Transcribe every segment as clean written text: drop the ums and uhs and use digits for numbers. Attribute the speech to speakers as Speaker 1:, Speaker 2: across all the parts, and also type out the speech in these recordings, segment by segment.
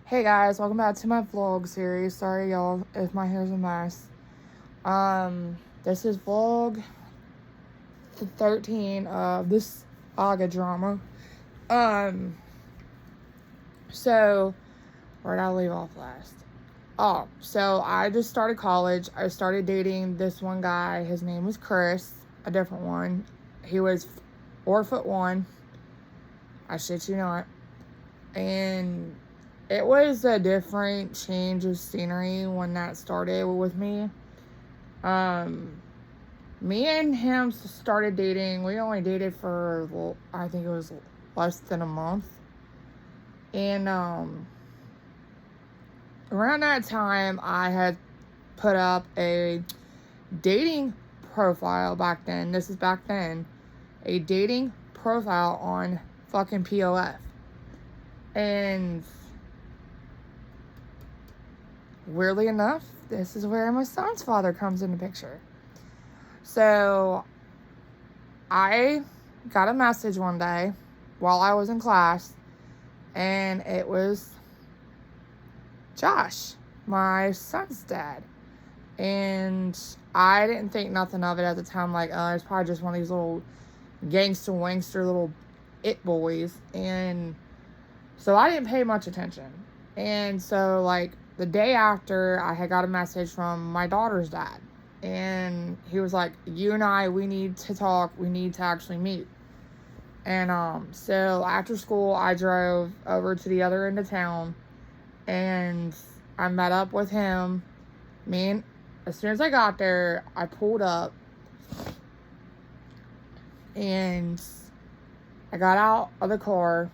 Speaker 1: Hey guys, welcome back to my vlog series. Sorry y'all if my hair's a mess. This is vlog 13 of this saga drama. So where did I leave off last? Oh, so I just started college. I started dating this one guy. His name was Chris, a different one. He was 4'1". I shit you not. And it was a different change of scenery when that started with me. Me and him started dating. We only dated for, well, I think it was less than a month. And around that time, I had put up a dating profile back then. This is back then. A dating profile on fucking POF. And weirdly enough, this is where my son's father comes into picture. So I got a message one day while I was in class, and it was Josh, my son's dad. And I didn't think nothing of it at the time, like, oh, it's probably just one of these little gangster wangster little it boys. And so I didn't pay much attention. And so, like, the day after, I had got a message from my daughter's dad. And he was like, you and I, we need to talk. We need to actually meet. And so after school, I drove over to the other end of town. And I met up with him. As soon as I got there, I pulled up. And I got out of the car.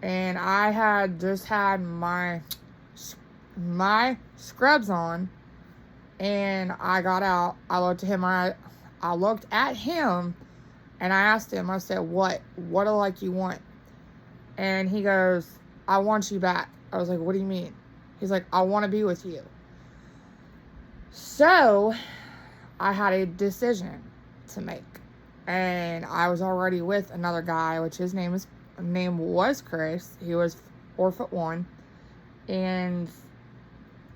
Speaker 1: And I had just had my scrubs on, and I got out. I looked at him, and I asked him. I said, "What do you want?" And he goes, "I want you back." I was like, "What do you mean?" He's like, "I want to be with you." So I had a decision to make, and I was already with another guy, which his name was Chris. He was 4'1", and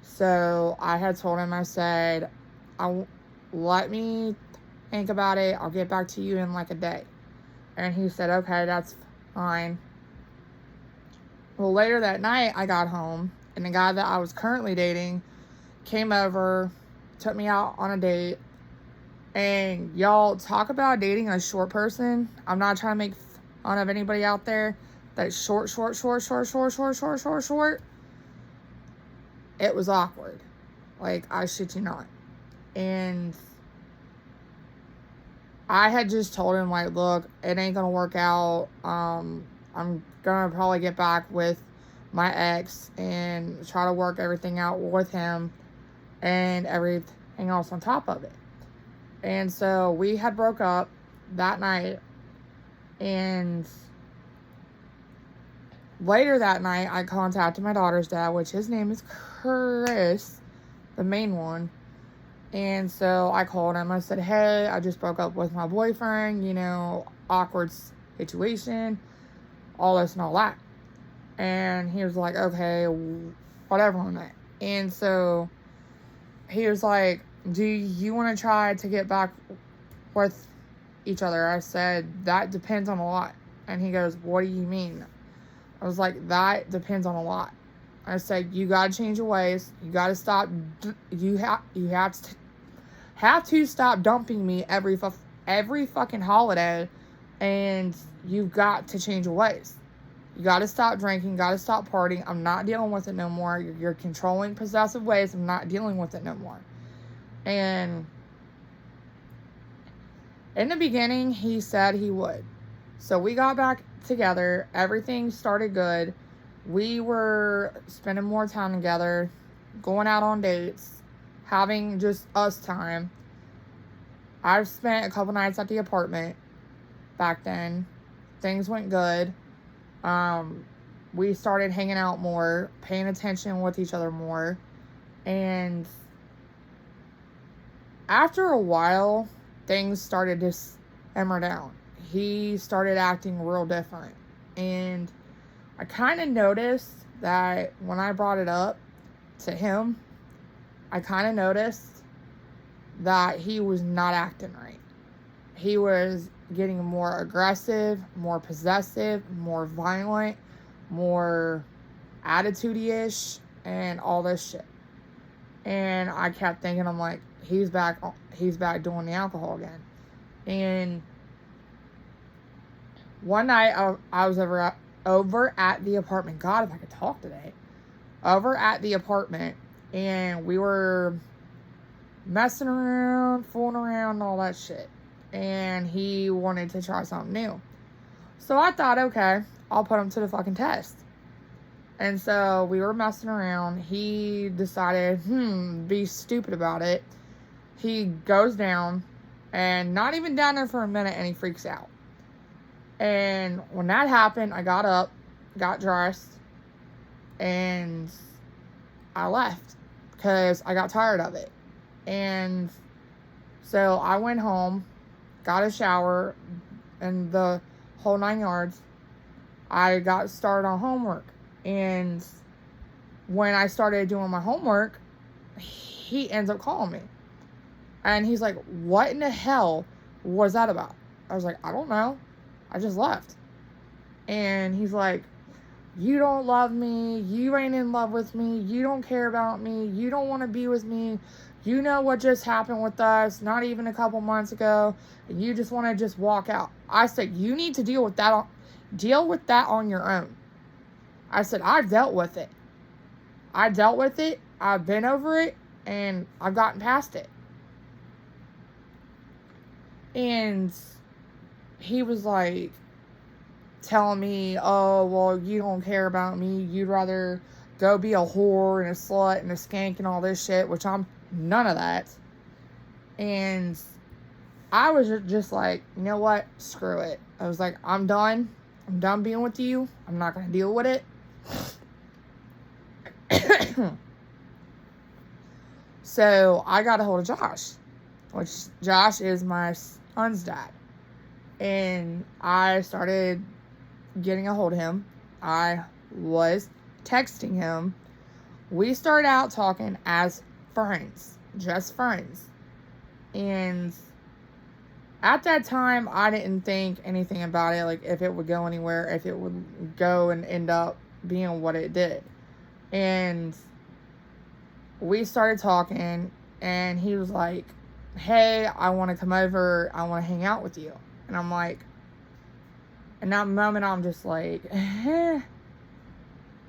Speaker 1: so I had told him, I said, let me think about it. I'll get back to you in like a day. And he said, okay, that's fine. Well, later that night, I got home, and the guy that I was currently dating came over, took me out on a date. And y'all, talk about dating a short person. I'm not trying to make fun of anybody out there that's short. It was awkward. Like, I shit you not. And I had just told him, like, look, it ain't gonna work out. I'm gonna probably get back with my ex and try to work everything out with him and everything else on top of it. And so we had broke up that night. And later that night, I contacted my daughter's dad, which his name is Chris, the main one. And so I called him. I said, hey, I just broke up with my boyfriend, awkward situation, all this and all that. And he was like, okay, whatever on that. And so he was like, do you want to try to get back with each other? I said, that depends on a lot. And he goes, what do you mean? I was like, that depends on a lot. I said, you gotta change your ways. You gotta stop. You have to stop dumping me every fucking holiday, and you've got to change your ways. You gotta stop drinking. Gotta stop partying. I'm not dealing with it no more. You're controlling, possessive ways. I'm not dealing with it no more. And in the beginning, he said he would. So we got back together. Everything started good. We were spending more time together, going out on dates, having just us time. I've spent a couple nights at the apartment back then. Things went good. We started hanging out more, paying attention with each other more. And after a while, things started to simmer down. He started acting real different. And I kind of noticed that when I brought it up to him, I kind of noticed that he was not acting right. He was getting more aggressive, more possessive, more violent, more attitude-ish, and all this shit. And I kept thinking, I'm like, he's back doing the alcohol again. And one night I was over at the apartment. God, if I could talk today. Over at the apartment, and we were messing around, fooling around, and all that shit. And he wanted to try something new. So I thought, okay, I'll put him to the fucking test. And so we were messing around. He decided, be stupid about it. He goes down, and not even down there for a minute, and he freaks out. And when that happened, I got up, got dressed, and I left because I got tired of it. And so I went home, got a shower, and the whole 9 yards. I got started on homework. And when I started doing my homework, he ends up calling me. And he's like, what in the hell was that about? I was like, I don't know. I just left. And he's like, you don't love me. You ain't in love with me. You don't care about me. You don't want to be with me. You know what just happened with us not even a couple months ago. And you just want to just walk out. I said, you need to deal with that on your own. I said, I've dealt with it. I've been over it, and I've gotten past it. And he was like telling me, oh, well, you don't care about me. You'd rather go be a whore and a slut and a skank and all this shit, which I'm none of that. And I was just like, you know what? Screw it. I was like, I'm done. I'm done being with you. I'm not going to deal with it. So I got a hold of Josh, which Josh is my son's dad. And I started getting a hold of him. I was texting him. We started out talking as friends, just friends. And at that time, I didn't think anything about it, like if it would go anywhere, if it would go and end up being what it did. And we started talking, and he was like, hey, I want to come over, I want to hang out with you. And I'm like, in that moment, I'm just like, I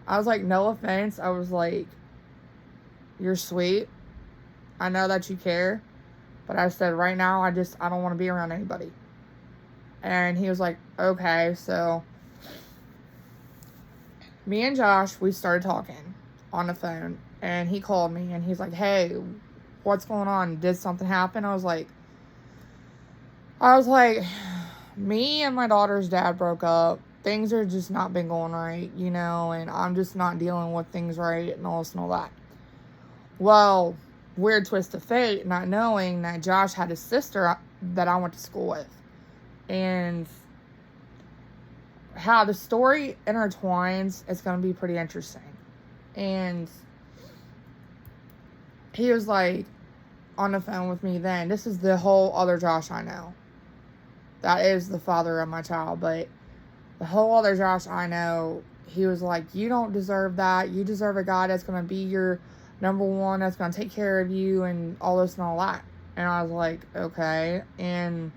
Speaker 1: was like, no offense. I was like, you're sweet. I know that you care. But I said, right now, I don't want to be around anybody. And he was like, okay. So me and Josh, we started talking on the phone. And he called me, and he's like, hey, what's going on? Did something happen? I was like, me and my daughter's dad broke up. Things are just not been going right, and I'm just not dealing with things right and all this and all that. Well, weird twist of fate, not knowing that Josh had a sister that I went to school with. And how the story intertwines is going to be pretty interesting. And he was like on the phone with me then. This is the whole other Josh I know. That is the father of my child. But the whole other Josh I know, he was like, you don't deserve that. You deserve a guy that's going to be your number one, that's going to take care of you and all this and all that. And I was like, okay. And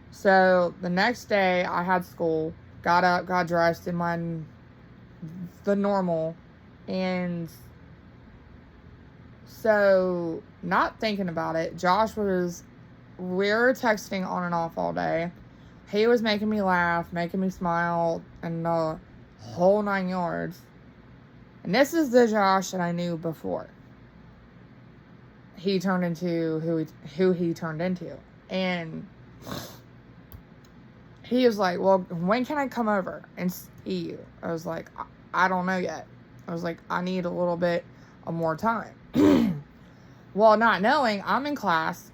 Speaker 1: so the next day I had school, got up, got dressed in the normal. And so not thinking about it, we were texting on and off all day. He was making me laugh, making me smile, and the whole 9 yards. And this is the Josh that I knew before he turned into who he turned into. And he was like, well, when can I come over and see you? I was like, I don't know yet. I was like, I need a little bit of more time. Well, not knowing, I'm in class.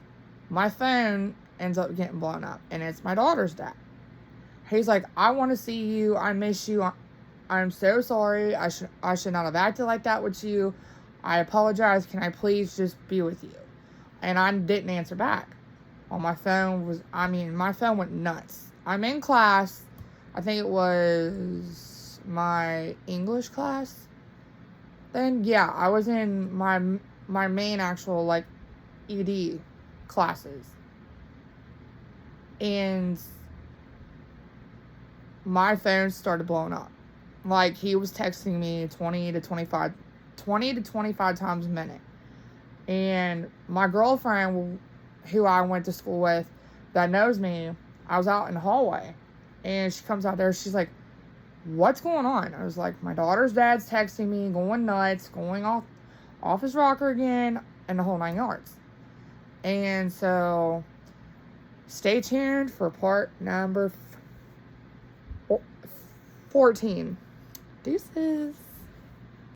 Speaker 1: My phone ends up getting blown up. And it's my daughter's dad. He's like, I want to see you. I miss you. I'm so sorry. I should not have acted like that with you. I apologize. Can I please just be with you? And I didn't answer back. On my phone my phone went nuts. I'm in class. I think it was my English class. Then, yeah, I was in my main actual, like, ED classes. And my phone started blowing up. Like, he was texting me 20 to 25 times a minute. And my girlfriend, who I went to school with, that knows me, I was out in the hallway. And she comes out there, she's like, what's going on? I was like, my daughter's dad's texting me, going nuts, going off his rocker again, and the whole 9 yards. And so, stay tuned for part number 14. Deuces.